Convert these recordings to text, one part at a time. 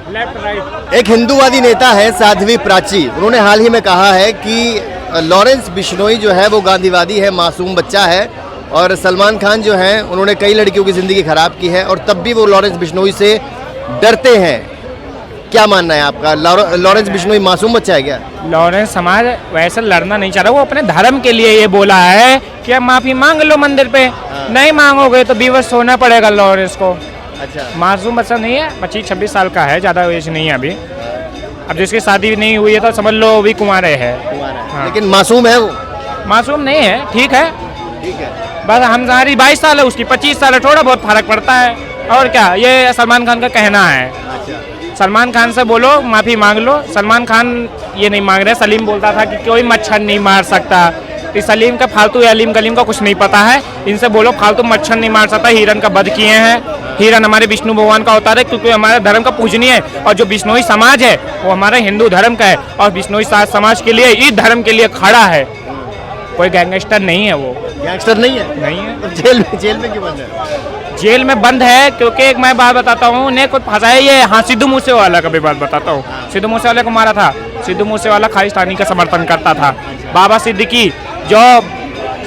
Left right. एक हिंदूवादी नेता है साध्वी प्राची, उन्होंने हाल ही में कहा है कि लॉरेंस बिश्नोई जो है वो गांधीवादी है, मासूम बच्चा है, और सलमान खान जो है उन्होंने कई लड़कियों की ज़िंदगी ख़राब की है और तब भी वो लॉरेंस बिश्नोई से डरते हैं। क्या मानना है आपका? लॉरेंस बिश्नोई मासूम बच्चा है क्या? लॉरेंस समाज वैसे लड़ना नहीं चाह रहा, वो अपने धर्म के लिए ये बोला है कि अब माफी मांग लो मंदिर पे। नहीं मांगोगे तो विवश होना पड़ेगा लॉरेंस को। अच्छा, मासूम बच्चा नहीं है, 25-26 साल का है, ज़्यादा एज नहीं है अभी। अब जिसकी शादी नहीं हुई है तो समझ लो अभी कुंवारे है। हाँ। लेकिन मासूम है वो? मासूम नहीं है, ठीक है। ठीक है। बस हमारी 22 साल है, उसकी 25 साल है, थोड़ा बहुत फर्क पड़ता है। और क्या, ये सलमान खान का कहना है। सलमान खान से बोलो माफ़ी मांग लो। सलमान खान ये नहीं मांग रहे। सलीम बोलता था कि कोई मच्छर नहीं मार सकता। इस सलीम का फालतू अलीम गलीम का कुछ नहीं पता है। इनसे बोलो फालतू मच्छर नहीं मार सकता। हिरन का वध किए हैं। हिरन हमारे विष्णु भगवान का अवतार है, क्योंकि हमारे धर्म का पूजनीय है। और जो बिश्नोई समाज है वो हमारे हिंदू धर्म का है और बिश्नोई समाज के लिए, इस धर्म के लिए खड़ा है। कोई गैंगस्टर नहीं है वो। गैंगस्टर नहीं है? नहीं है। तो जेल में क्यों बंद है? जेल में बंद है क्योंकि एक मैं बात बताता हूँ, उन्हें कुछ फंसा है ये। हाँ, सिद्धू मूसेवाला का भी बात बताता हूँ। सिद्धू मूसेवाला को मारा था। सिद्धू मूसेवाला खालिस्तानी का समर्थन करता था। बाबा सिद्दीकी जो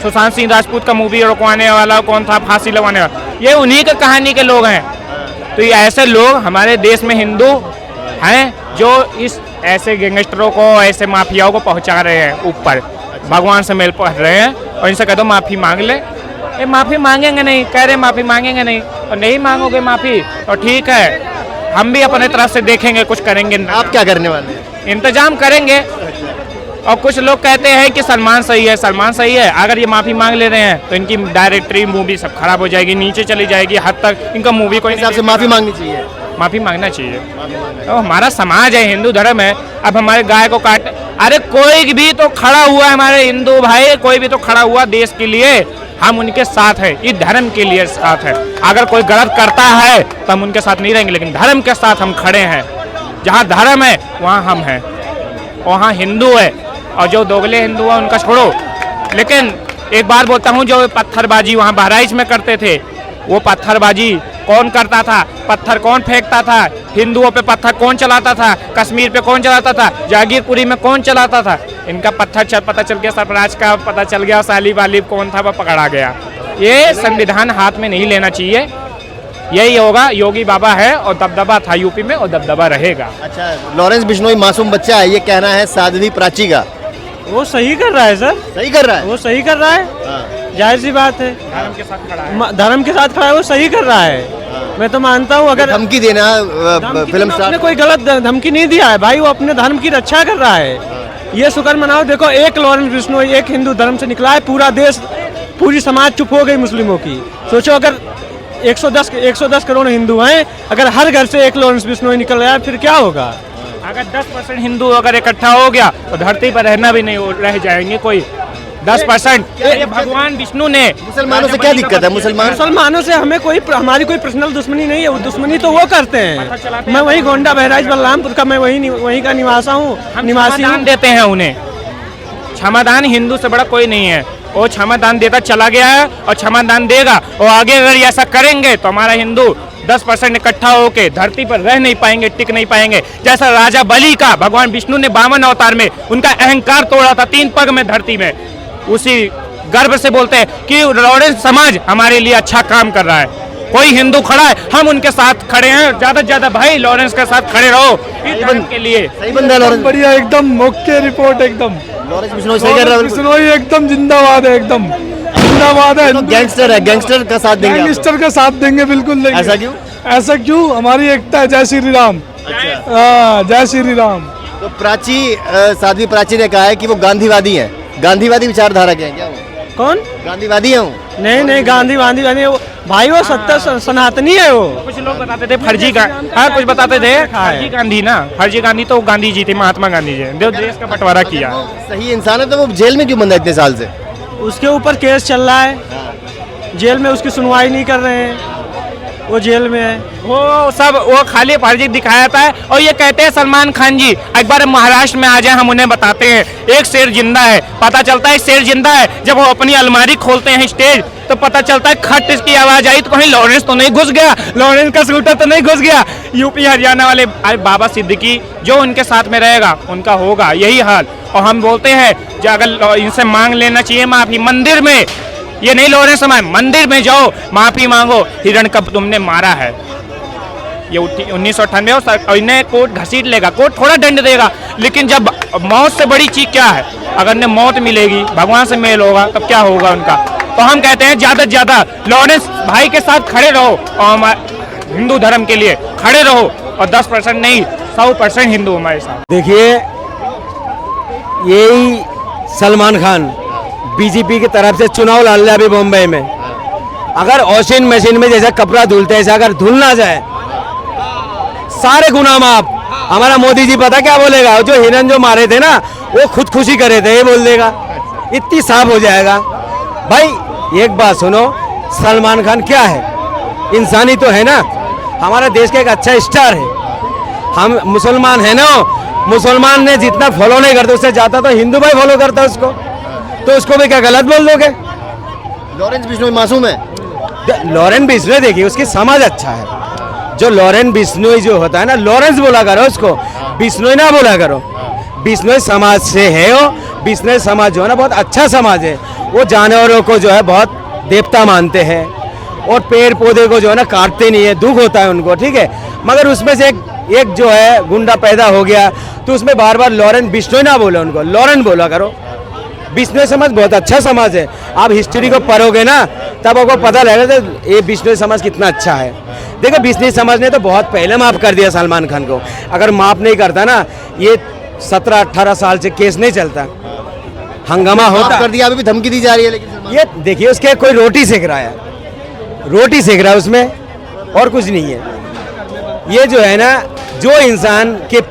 सुशांत सिंह राजपूत का मूवी रोकवाने वाला कौन था, फांसी लगवाने वाला, ये उन्हीं के कहानी के लोग हैं। तो ये ऐसे लोग हमारे देश में हिंदू हैं जो इस ऐसे गैंगस्टरों को, ऐसे माफियाओं को पहुंचा रहे हैं ऊपर, भगवान से मेल पढ़ रहे हैं। और इनसे कह दो माफ़ी मांग ले, ये माफ़ी मांगेंगे नहीं, कह रहे माफ़ी मांगेंगे नहीं। और नहीं मांगोगे माफ़ी तो ठीक है, हम भी अपने तरफ से देखेंगे, कुछ करेंगे। आप क्या करने वाले हैं? इंतजाम करेंगे। और कुछ लोग कहते हैं कि सलमान सही है, सलमान सही है। अगर ये माफ़ी मांग ले रहे हैं तो इनकी डायरेक्टरी मूवी सब खराब हो जाएगी, नीचे चली जाएगी, हद तक इनका मूवी को हिसाब से माफ़ी मांगनी चाहिए। माफ़ी मांगना चाहिए। तो हमारा समाज है, हिंदू धर्म है। अब हमारे गाय को काट, अरे कोई भी तो खड़ा हुआ है, हमारे हिंदू भाई कोई भी तो खड़ा हुआ देश के लिए, हम उनके साथ हैं, इस धर्म के लिए साथ है। अगर कोई गलत करता है तो हम उनके साथ नहीं रहेंगे, लेकिन धर्म के साथ हम खड़े हैं। जहाँ धर्म है वहाँ हम हैं, वहाँ हिंदू है। और जो दोगले हिंदू हैं उनका छोड़ो। लेकिन एक बार बोलता हूँ, जो पत्थरबाजी वहाँ बहराइच में करते थे, वो पत्थरबाजी कौन करता था? पत्थर कौन फेंकता था? हिंदुओं पे पत्थर कौन चलाता था? कश्मीर पे कौन चलाता था? जागीरपुरी में कौन चलाता था? इनका पत्थर पता चल गया, सरफराज का पता चल गया, सालिब वालिब कौन था वो पकड़ा गया। ये संविधान हाथ में नहीं लेना चाहिए। यही होगा, योगी बाबा है और दबदबा था यूपी में और दबदबा रहेगा। अच्छा, लॉरेंस बिश्नोई मासूम बच्चा है, ये कहना है साध्वी प्राची का। वो सही कर रहा है सर, सही कर रहा है? वो सही कर रहा है, जाहिर सी बात है। धर्म के साथ खड़ा है। धर्म के साथ खड़ा है, वो सही कर रहा है। मैं तो मानता हूँ अगर धमकी देना फिल्म स्टार ने कोई गलत धमकी नहीं दिया है भाई, वो अपने धर्म की रक्षा कर रहा है। ये शुक्र मनाओ, देखो एक लॉरेंस बिश्नोई एक हिंदू धर्म से निकला है, पूरा देश, पूरी समाज चुप हो गई मुस्लिमों की। सोचो अगर 110 करोड़ हिंदू हैं, अगर हर घर से एक लॉरेंस बिश्नोई निकल गया फिर क्या होगा? अगर 10% हिंदू अगर इकट्ठा हो गया तो धरती पर रहना भी नहीं रह जाएंगे कोई 10%। ये भगवान विष्णु ने, मुसलमानों से क्या दिक्कत है? मुसलमानों से हमें हमारी कोई पर्सनल दुश्मनी नहीं है, वो दुश्मनी तो वो करते हैं। मैं वही गोंडा बहराइच बलरामपुर का, मैं वही का निवासी हूँ। क्षमादान देते हैं उन्हें। क्षमादान हिंदू से बड़ा कोई नहीं है। वो क्षमादान देता चला गया है और क्षमादान देगा। और आगे अगर ऐसा करेंगे तो हमारा हिंदू 10% इकट्ठा होके धरती पर रह नहीं पाएंगे, टिक नहीं पाएंगे। जैसा राजा बलि का भगवान विष्णु ने 52 अवतार में उनका अहंकार तोड़ा था 3 पग में धरती में, उसी गर्व से बोलते हैं कि लॉरेंस समाज हमारे लिए अच्छा काम कर रहा है। कोई हिंदू खड़ा है, हम उनके साथ खड़े हैं। ज्यादा से ज्यादा भाई लॉरेंस के साथ खड़े रहो इस धर्म के लिए। सही बंदा है लॉरेंस। बढ़िया, एकदम ओके रिपोर्ट, एकदम लॉरेंस बिश्नोई सही कर रहा है। बिश्नोई एकदम जिंदाबाद है, एकदम जिंदाबाद है। तो गैंगस्टर है, गैंगस्टर का साथ देंगे आप? गैंगस्टर का साथ देंगे, बिल्कुल देंगे। ऐसा क्यों? ऐसा क्यों? हमारी एकता है। जय श्री राम। अच्छा, जय श्री राम। तो प्राची, साध्वी प्राची ने कहा है कि वो गांधीवादी है। गांधीवादी विचारधारा के हैं क्या वो? कौन? गांधीवादी है वो? नहीं, गांधी भाई वो सत्य सनातनी है वो। कुछ लोग बताते थे फर्जी का, हाँ कुछ बताते थे फर्जी गांधी ना, फर्जी गांधी तो गांधी जी थे, महात्मा गांधी जी जो देश का बंटवारा किया। सही इंसान है तो वो जेल में क्यों बंद है इतने साल से? उसके ऊपर केस चल रहा है, जेल में उसकी सुनवाई नहीं कर रहे हैं। वो जेल में है। वो सब वो खाली फर्जी दिखाया था और ये कहते हैं सलमान खान जी एक बार महाराष्ट्र में आ जाए हम उन्हें बताते हैं एक शेर जिंदा है। पता चलता है शेर जिंदा है जब वो अपनी अलमारी खोलते हैं स्टेज तो पता चलता है खट इसकी आवाज आई तो कहीं लॉरेंस तो नहीं घुस गया, लॉरेंस का स्कूटर तो नहीं घुस गया। यूपी हरियाणा वाले बाबा सिद्दीकी जो उनके साथ में रहेगा उनका होगा यही हाल। और हम बोलते हैं जो अगर इनसे मांग लेना चाहिए माफी मंदिर में, ये नहीं लॉरेंस समय मंदिर में जाओ माफी मांगो, हिरण कब तुमने मारा है। ये 1998 और इन्हें कोर्ट घसीट लेगा, कोर्ट थोड़ा दंड देगा लेकिन जब मौत से बड़ी चीज क्या है, अगर ने मौत मिलेगी भगवान से मेल होगा तब क्या होगा उनका। तो हम कहते हैं ज्यादा से ज्यादा लॉरेंस भाई के साथ खड़े रहो और हिंदू धर्म के लिए खड़े रहो और 10% नहीं 100% हिंदू हमारे साथ। देखिए यही सलमान खान बीजेपी की तरफ से चुनाव लड़ रहा अभी बॉम्बे में। अगर वॉशिंग मशीन में जैसे कपड़ा धुलते ऐसे अगर धुल ना जाए सारे गुनाह माफ। हमारा मोदी जी पता क्या बोलेगा, जो हिरन जो मारे थे ना वो खुदकुशी करे थे ये बोल देगा, इतनी साफ हो जाएगा। भाई एक बात सुनो, सलमान खान क्या है, इंसानी तो है ना, हमारा देश का एक अच्छा स्टार है। हम मुसलमान है ना, मुसलमान ने जितना फॉलो नहीं करते उससे ज्यादा तो हिंदू भाई फॉलो करता है उसको, तो उसको भी क्या गलत बोल दोगे। लॉरेंस बिश्नोई मासूम है। लॉरेंस बिश्नोई देखिए उसकी समझ अच्छा है। जो लॉरेंस बिश्नोई जो होता है ना, लॉरेंस बोला करो उसको, बिश्नोई ना बोला करो। बिश्नोई समाज से है वो, बिश्नोई समाज जो है ना बहुत अच्छा समाज है। वो जानवरों को जो है बहुत देवता मानते हैं और पेड़ पौधे को जो है ना काटते नहीं है, दुख होता है उनको, ठीक है। मगर उसमें से एक जो है गुंडा पैदा हो गया तो उसमें बार बार लॉरेंस बिश्नोई ना बोलो, उनको लॉरेंस बोला करो। बिश्नोई समाज बहुत अच्छा समाज है। आप हिस्ट्री को पढ़ोगे ना तब आपको पता लगेगा ये बिश्नोई समाज कितना अच्छा है। देखो बिश्नोई समाज ने तो बहुत पहले माफ कर दिया सलमान खान को, अगर माफ नहीं करता ना ये 17-18 साल से केस नहीं चलता, हंगामा होता। कर दिया, अभी भी धमकी दी जा रही है लेकिन ये देखिए उसके कोई रोटी सेक रहा है, रोटी सेक रहा है उसमें और कुछ नहीं है। ये जो है ना जो इंसान के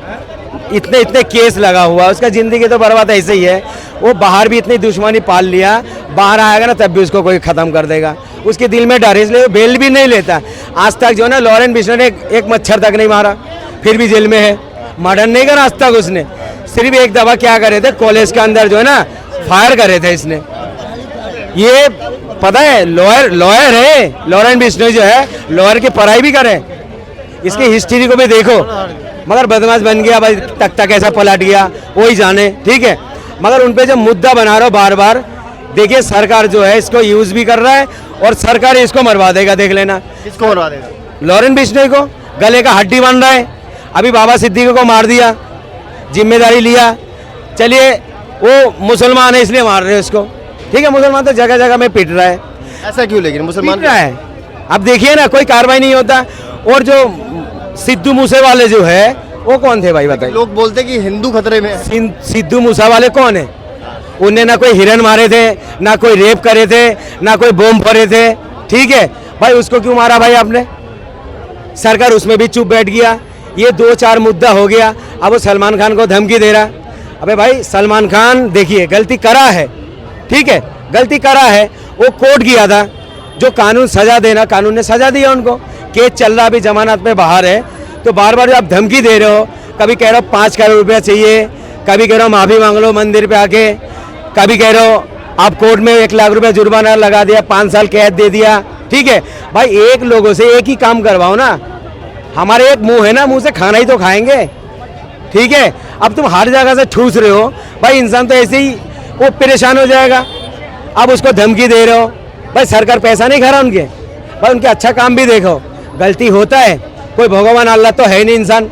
इतने इतने केस लगा हुआ उसका जिंदगी तो बर्बाद ऐसे ही है। वो बाहर भी इतनी दुश्मनी पाल लिया, बाहर आएगा ना तब भी उसको कोई खत्म कर देगा, उसके दिल में डर, इसलिए वो बेल भी नहीं लेता। आज तक जो है ना लॉरेंस बिश्नोई ने एक मच्छर तक नहीं मारा, फिर भी जेल में है। मर्डर नहीं करा आज तक उसने, सिर्फ एक दफा क्या करे थे कॉलेज के अंदर जो है ना फायर करे थे इसने। ये पता है लॉयर है लॉरेंस बिश्नोई जो है, लॉयर की पढ़ाई भी करे, इसकी हिस्ट्री को भी देखो। मगर बदमाश बन गया भाई, तक ऐसा पलट गया वही जाने, ठीक है। मगर उन पे जब मुद्दा बना रहा हो बार बार, देखिए सरकार जो है इसको यूज भी कर रहा है और सरकार इसको मरवा देगा, देख लेना। किसको मरवा देगा? लॉरेंस बिश्नोई को, गले का हड्डी बन रहा है। अभी बाबा सिद्दीकी को मार दिया, जिम्मेदारी लिया, चलिए वो मुसलमान है इसलिए मार रहे हैं उसको, ठीक है। मुसलमान तो जगह जगह में पिट रहा है, ऐसा क्यों लेकिन मुसलमान पिट रहा है। अब देखिए ना कोई कार्रवाई नहीं होता। और जो सिद्धू मूसे वाले जो है वो कौन थे भाई बताइए? लोग बोलते कि हिंदू खतरे में है। सिद्धू मूसा वाले कौन है? उनने ना कोई हिरन मारे थे, ना कोई रेप करे थे, ना कोई बम फोड़े थे, ठीक है भाई। उसको क्यों मारा भाई आपने? सरकार उसमें भी चुप बैठ गया। ये 2-4 मुद्दा हो गया, अब वो सलमान खान को धमकी दे रहा। अबे भाई सलमान खान देखिए गलती करा है, ठीक है, गलती करा है। वो कोर्ट गया था, जो कानून सजा देना कानून ने सजा दिया उनको। केस चल रहा, अभी जमानत में बाहर है, तो बार बार आप धमकी दे रहे हो, कभी कह रहे हो 5 करोड़ रुपया चाहिए, कभी कह रहे हो माफ़ी मांग लो मंदिर पे आके, कभी कह रहे हो आप कोर्ट में 1 लाख रुपया जुर्माना लगा दिया, 5 साल कैद दे दिया, ठीक है भाई। एक लोगों से एक ही काम करवाओ ना, हमारे एक मुंह है ना, मुंह से खाना ही तो खाएंगे, ठीक है। अब तुम हर जगह से ठूस रहे हो भाई, इंसान तो ऐसे ही वो परेशान हो जाएगा। अब उसको धमकी दे रहे हो भाई, सरकार पैसा नहीं खा रहा उनके भाई, उनके अच्छा काम भी देखो। गलती होता है, कोई भगवान अल्लाह तो है नहीं इंसान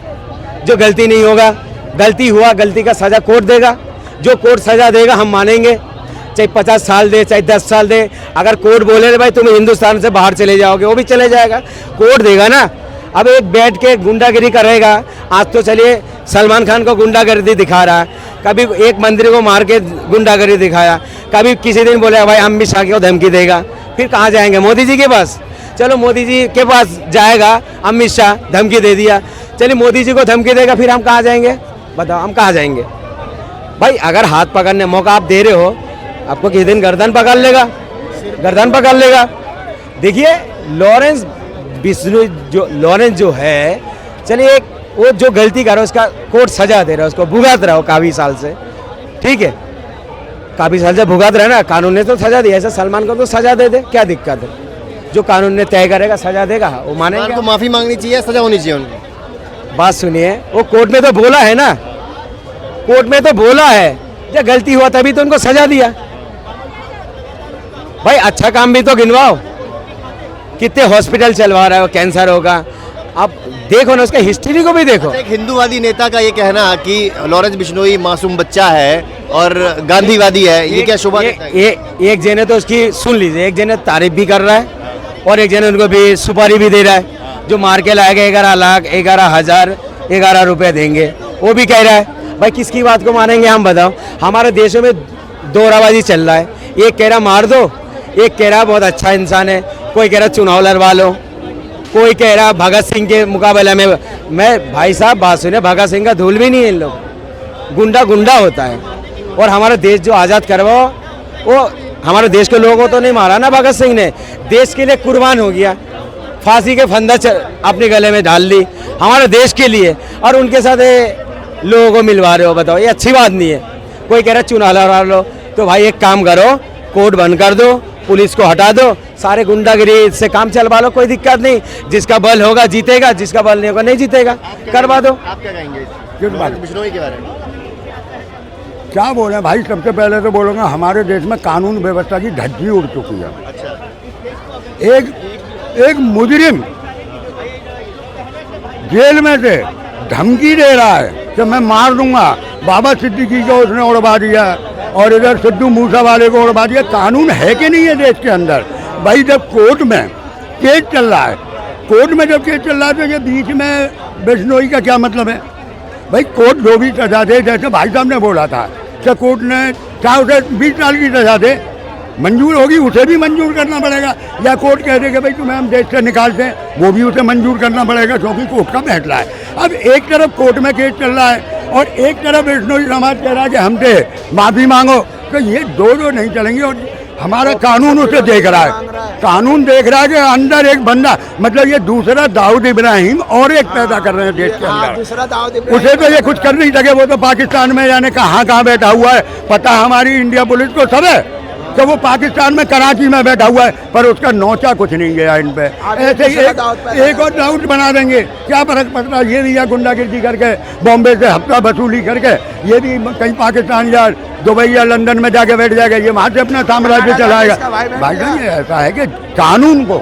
जो गलती नहीं होगा। गलती हुआ, गलती का सजा कोर्ट देगा, जो कोर्ट सजा देगा हम मानेंगे, चाहे 50 साल दे चाहे 10 साल दे। अगर कोर्ट बोले भाई तुम हिंदुस्तान से बाहर चले जाओगे, वो भी चले जाएगा, कोर्ट देगा ना। अब एक बैठ के गुंडागिरी करेगा, आज तो चलिए सलमान खान को गुंडागिरी दिखा रहा है, कभी एक मंत्री को मार के गुंडागिरी दिखाया, कभी किसी दिन बोले भाई अमित शाह को धमकी देगा, फिर कहाँ जाएंगे? मोदी जी के पास। चलो मोदी जी के पास जाएगा अमित शाह, धमकी दे दिया, चलिए मोदी जी को धमकी देगा, फिर हम कहाँ जाएंगे? बताओ हम कहाँ जाएंगे भाई? अगर हाथ पकड़ने मौका आप दे रहे हो, आपको किसी दिन गर्दन पकड़ लेगा, गर्दन पकड़ लेगा। देखिए लॉरेंस बिश्नोई जो लॉरेंस जो है, चलिए एक वो जो गलती कर रहा है उसका कोर्ट सजा दे रहा है, उसको भुगत रहा हो काफ़ी साल से, ठीक है, काफ़ी साल से भुगत रहा है ना, कानून ने तो सजा दी, ऐसा सलमान को तो सजा दे दे, क्या दिक्कत है? जो कानून ने तय करेगा सजा देगा, वो मानेंगे। को माफी मांगनी चाहिए, सजा होनी चाहिए उनको। बात सुनिए, वो कोर्ट में तो बोला है ना, कोर्ट में तो बोला है, जब गलती हुआ तभी तो उनको सजा दिया। भाई अच्छा काम भी तो गिनवाओ, कितने हॉस्पिटल चलवा रहा है, कैंसर होगा, आप देखो ना उसका हिस्ट्री को भी देखो। एक हिंदूवादी नेता का ये कहना कि लॉरेंस बिश्नोई मासूम बच्चा है और गांधीवादी है, ये क्या शुभ? एक जने तो उसकी सुन लीजिए, एक जने तारीफ भी कर रहा है और एक जने उनको भी सुपारी भी दे रहा है, जो मार के लाएगा 11,11,011 रुपए देंगे, वो भी कह रहा है। भाई किसकी बात को मानेंगे हम, बताओ? हमारे देशों में दोहराबाजी चल रहा है, एक कह रहा मार दो, एक कह रहा बहुत अच्छा इंसान है, कोई कह रहा चुनाव लड़वा लो, कोई कह रहा भगत सिंह के मुकाबले में। मैं भाई साहब बात सुने, भगत सिंह का धूल भी नहीं है, इन लोग गुंडा गुंडा होता है। और हमारा देश जो आज़ाद करवाओ, वो हमारे देश के लोगों को तो नहीं मारा ना भगत सिंह ने, देश के लिए कुर्बान हो गया, फांसी के फंदा अपने गले में डाल ली हमारे देश के लिए, और उनके साथ लोगों को मिलवा रहे हो, बताओ? ये अच्छी बात नहीं है। कोई कह रहा चुनाव लड़ा लो, तो भाई एक काम करो, कोर्ट बंद कर दो, पुलिस को हटा दो, सारे गुंडागिरी से काम चलवा लो, कोई दिक्कत नहीं, जिसका बल होगा जीतेगा, जिसका बल नहीं होगा नहीं जीतेगा, करवा दो। आप क्या कहेंगे बिश्नोई के बारे में? क्या बोले भाई, सबसे पहले तो बोलूँगा हमारे देश में कानून व्यवस्था की धज्जी उड़ चुकी है। अच्छा। एक मुजरिम जेल में से धमकी दे रहा है कि मैं मार दूंगा, बाबा सिद्दीकी को उसने उड़वा दिया और इधर सिद्धू मूसा वाले को उड़वा दिया। कानून है कि नहीं है देश के अंदर? भाई जब कोर्ट में केस चल रहा है, कोर्ट में जब केस चल रहा है तो ये बीच में बिश्नोई का क्या मतलब है? भाई कोर्ट जो भी सजा दे, जैसे भाई साहब ने बोला था कि कोर्ट ने चाहे उसे 20 साल की सजा दे, मंजूर होगी उसे भी मंजूर करना पड़ेगा, या कोर्ट कह दे कि भाई तुम्हें हम देश से निकालते हैं, वो भी उसे मंजूर करना पड़ेगा, क्योंकि कोर्ट का फैसला है। अब एक तरफ कोर्ट में केस चल रहा है और एक तरफ बिश्नोई समाज कह रहा है कि हमसे माफ़ी मांगो, तो ये दो नहीं चलेंगे। और हमारा कानून उसे देख रहा है, कानून देख रहा है कि अंदर एक बंदा, मतलब ये दूसरा दाऊद इब्राहिम और एक पैदा कर रहे हैं देश के अंदर। उसे तो ये कुछ कर नहीं सके, वो तो पाकिस्तान में जाने कहाँ बैठा हुआ है, पता हमारी इंडिया पुलिस को सब है कि वो पाकिस्तान में कराची में बैठा हुआ है, पर उसका नौचा कुछ नहीं गया इन पे। ऐसे ही एक और दाऊद बना देंगे, क्या फर्क पड़ता है? ये भी या गुंडागिर्दी करके बॉम्बे से हफ्ता वसूली करके ये भी कहीं पाकिस्तान या दुबई या लंदन में जाके बैठ जाएगा, ये वहाँ से अपना साम्राज्य चलाएगा। भाई ये ऐसा है कि कानून को,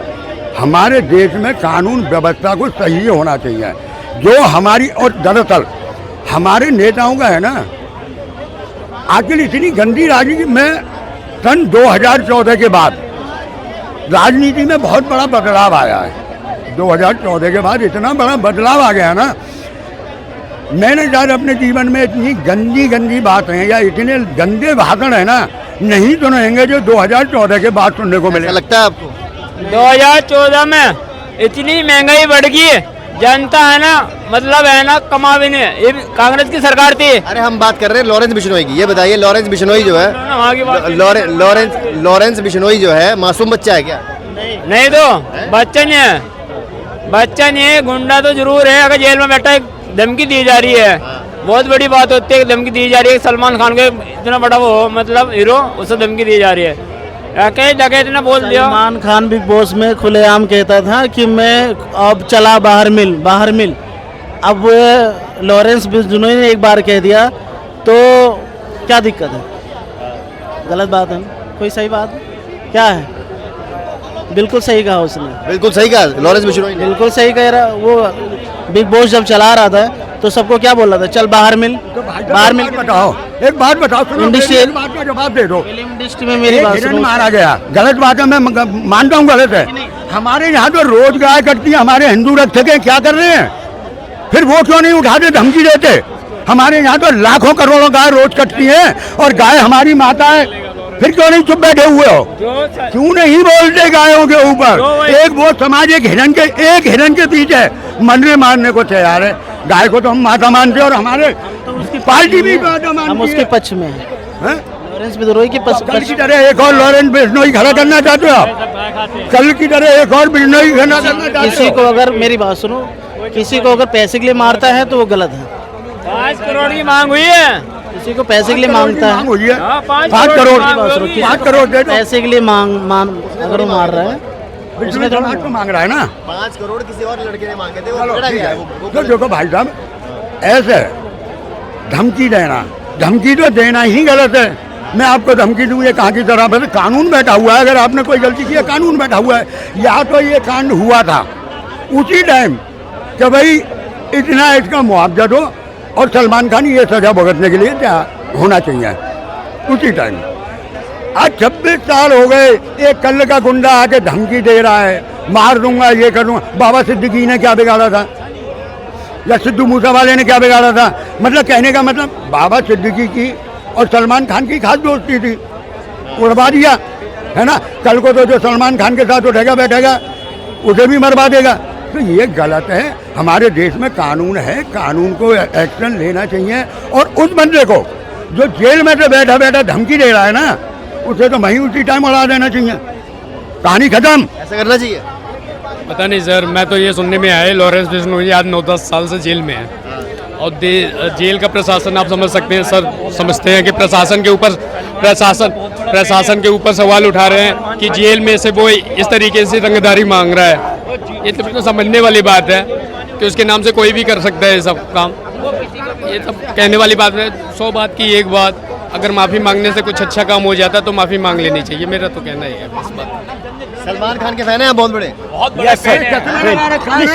हमारे देश में कानून व्यवस्था को सही होना चाहिए, जो हमारी, और दरअसल हमारे नेताओं का है ना, आखिर इतनी गंदी राजनीति में सन 2014 के बाद राजनीति में बहुत बड़ा बदलाव आया है। 2014 के बाद इतना बड़ा बदलाव आ गया ना, मैंने शायद अपने जीवन में इतनी गंदी बात है या इतने गंदे भाषण है ना, नहीं सुनेंगे जो 2014 के बाद सुनने को मिले। लगता है आपको 2014 में इतनी महंगाई बढ़ गई, जनता है ना, मतलब है ना, कमा भी नहीं। ये कांग्रेस की सरकार थी। अरे हम बात कर रहे हैं लॉरेंस बिश्नोई की, ये बताइए लॉरेंस बिश्नोई जो है, लॉरेंस बिश्नोई जो है मासूम बच्चा है क्या? नहीं तो बच्चा नहीं है, बच्चा नहीं है, गुंडा तो जरूर है। अगर जेल में बैठा है, धमकी दी जा रही है, बहुत बड़ी बात होती है, धमकी दी जा रही है। सलमान खान के इतना बड़ा वो मतलब हीरो, उसे धमकी दी जा रही है, कई जगह इतना बोल दिया। सलमान खान बिग बॉस में खुलेआम कहता था कि मैं अब चला बाहर मिल। अब लॉरेंस बिश्नोई ने एक बार कह दिया तो क्या दिक्कत है? गलत बात है? कोई सही बात है? क्या है? बिल्कुल सही कहा उसने, बिल्कुल सही कहा लॉरेंस बिश्नोई ने, बिल्कुल सही कह रहा। वो बिग बॉस जब चला रहा था तो सबको क्या बोल रहा था? चल बाहर मिल, बाहर मिल। बताओ, एक बात बताओ, इंडस्ट्री बात का जवाब दे दो। फिल्म इंडस्ट्री में मेरी बात सुनो। मारा गया, गलत बात है, मैं मानता हूँ गलत है। हमारे यहाँ तो रोज गाय कटती है, हमारे हिंदू रक्षक हैं, क्या कर रहे हैं? फिर वो क्यों नहीं उठाते, धमकी देते? हमारे यहाँ तो लाखों करोड़ों गाय रोज कटती है और गाय हमारी माता है, फिर क्यों नहीं चुप बैठे हुए हो? क्यों नहीं बोलते गायों के ऊपर? एक वो समाज एक हिरन के पीछे मरने मारने को तैयार है। गाय को तो हम माता मानते हैं और हमारे तो उसकी पार्टी भी माता मानती है। हम उसके पक्ष में हैं। लॉरेंस बिश्नोई की कल की तरह एक और लॉरेंस बिश्नोई खड़ा करना चाहते हो आप? कल की तरह एक और बिश्नोई खड़ा करना चाहते किसी हो? को अगर मेरी बात सुनो, किसी को अगर पैसे के लिए मारता है तो वो गलत है। 5 करोड़ की मांग हुई है। किसी को पैसे के लिए मांगता मांग है, हुई है हाँ, 5 5 करोड़ मांग होगी। 5 करोड़ दे दो। पैसे के लिए अगर वो मार रहा है बिश्नोई समाज को मांग रहा है ना। 5 करोड़ किसी और लड़के ने मांगे थे, वो पकड़ा ठीक गया है। है, वो तो देखो भाई साहब, ऐसे धमकी देना, धमकी तो देना ही गलत है। मैं आपको धमकी दूं, ये कहाँ की तरफ है? कानून बैठा हुआ है, अगर आपने कोई गलती की है कानून बैठा हुआ है। या तो ये कांड हुआ था उसी टाइम कि भाई इतना इसका मुआवजा दो और सलमान खान ये सजा भुगतने के लिए क्या होना चाहिए उसी टाइम। आज 26 साल हो गए, एक कल का गुंडा आके धमकी दे रहा है, मार दूंगा, ये कर दूंगा। बाबा सिद्दीकी ने क्या बिगाड़ा था, या सिद्धू मूसा वाले ने क्या बिगाड़ा था? मतलब कहने का मतलब बाबा सिद्दीकी की और सलमान खान की खास दोस्ती थी, उड़वा दिया है ना। कल को तो जो सलमान खान के साथ उठेगा बैठेगा उसे भी मरवा देगा। तो ये गलत है। हमारे देश में कानून है, कानून को एक्शन लेना चाहिए। और उस बंदे को जो जेल में से बैठा बैठा धमकी दे रहा है ना, उसे तो वहीं उसी टाइम उड़ा देना चाहिए, कहानी खत्म। ऐसा करना चाहिए। पता नहीं सर, मैं तो ये सुनने में आया लॉरेंस बिश्नोई आज 9-10 साल से जेल में है। और जेल का प्रशासन आप समझ सकते हैं सर, समझते हैं कि प्रशासन के ऊपर सवाल उठा रहे हैं कि जेल में से वो इस तरीके से रंगदारी मांग रहा है। ये तो समझने वाली बात है कि उसके नाम से कोई भी कर सकता है ये सब काम। ये सब कहने वाली बात है। 100 बात की एक बात, अगर माफ़ी मांगने से कुछ अच्छा काम हो जाता तो माफ़ी मांग लेनी चाहिए, मेरा तो कहना ही है बस बात। सलमान खान के फैन हैं आप बहुत बड़े?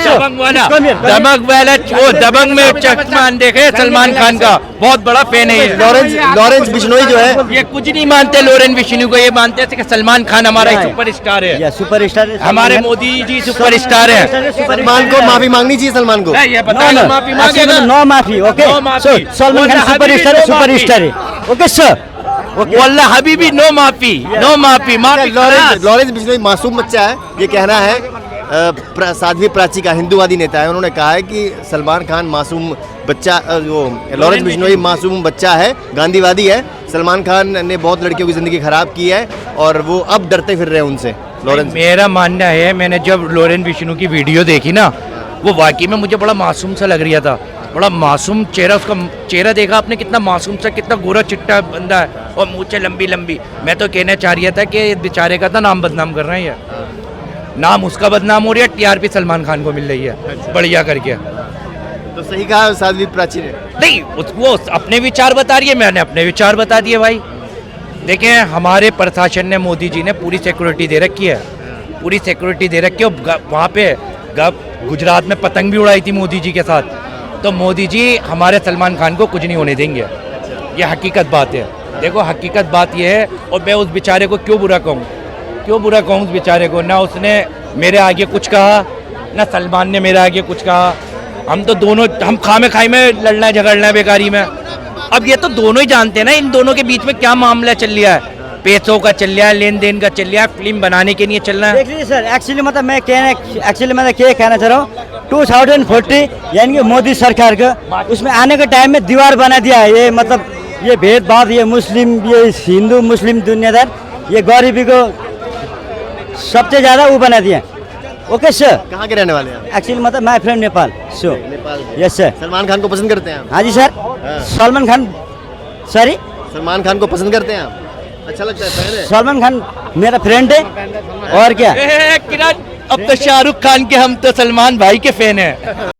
दबंग वाला वो दबंग में चश्मान देखे सलमान खान का बहुत बड़ा फैन है ये। लॉरेंस बिश्नोई जो है, ये कुछ नहीं मानते लॉरेंस बिश्नोई को, ये मानते हैं कि सलमान खान हमारा सुपरस्टार है, सुपरस्टार हमारे मोदी जी सुपरस्टार है। सलमान को माफी मांगनी चाहिए सलमान को। ये बताया माफी मांगेगा। नो माफी, ओके। No माफी। सलमान खान सुपरस्टार है, ओके सर। वल्ला हबीबी नो माफी, नो माफी, माफी लॉरेंस बिश्नोई मासूम बच्चा है, ये कहना है साध्वी प्राची का, हिंदूवादी नेता है। उन्होंने कहा है कि सलमान खान मासूम बच्चा, वो लॉरेंस बिश्नोई मासूम बच्चा है, गांधीवादी है। सलमान खान ने बहुत लड़कियों की ज़िंदगी ख़राब की है और वो अब डरते फिर रहे हैं उनसे। लॉरेंस, मेरा मानना है, मैंने जब लॉरेंस बिश्नोई की वीडियो देखी ना, वो वाकई में मुझे बड़ा मासूम सा लग रहा था। बड़ा मासूम चेहरा, उसका चेहरा देखा आपने, कितना मासूम सा, कितना गोरा चिट्टा बंदा है और मूंछें लंबी लंबी। मैं तो कहना चाह रहा था कि बेचारे का तो नाम बदनाम कर रहे हैं, ये नाम उसका बदनाम हो रहा है, टीआरपी सलमान खान को मिल रही है बढ़िया करके। तो सही कहा साध्वी प्राची ने। नहीं, वो अपने विचार बता रही है, मैंने अपने विचार बता दिए भाई। देखें, हमारे प्रशासन ने, मोदी जी ने पूरी सिक्योरिटी दे रखी है, पूरी सिक्योरिटी दे रखी है। वहाँ पे गुजरात में पतंग भी उड़ाई थी मोदी जी के साथ। तो मोदी जी हमारे सलमान खान को कुछ नहीं होने देंगे, ये हकीकत बात है। देखो, हकीकत बात ये है। और मैं उस बेचारे को क्यों बुरा कहूँ उस बेचारे को? ना उसने मेरे आगे कुछ कहा, ना सलमान ने मेरे आगे कुछ कहा। हम तो दोनों, हम खामे खाई में लड़ना झगड़ना है बेकारी में। अब ये तो दोनों ही जानते हैं ना, इन दोनों के बीच में क्या मामला चल रहा है, पैसों का चल रहा है, लेन देन का चल रहा है, फिल्म बनाने के लिए चल रहा है। देख लीजिए सर, एक्चुअली मतलब मैं क्या कहना चाह रहा हूँ, 2040 यानी कि मोदी सरकार का उसमें आने के टाइम में दीवार बना दिया है। ये मतलब ये भेदभाव, ये मुस्लिम, ये हिंदू मुस्लिम दुनियादार, ये गरीबी को सबसे ज़्यादा वो बना दिया। Okay sir. कहाँ के रहने वाले हैं? एक्चुअली मतलब my friend Nepal. So Nepal. Yes sir. Salman Khan को पसंद करते हैं आप? हाँ जी सर। सलमान खान, सॉरी, सलमान खान को पसंद करते हैं आप? अच्छा लगता है, फैन है? सलमान खान मेरा फ्रेंड है। और क्या, किरण, अब तो शाहरुख खान के, हम तो सलमान भाई के फैन हैं।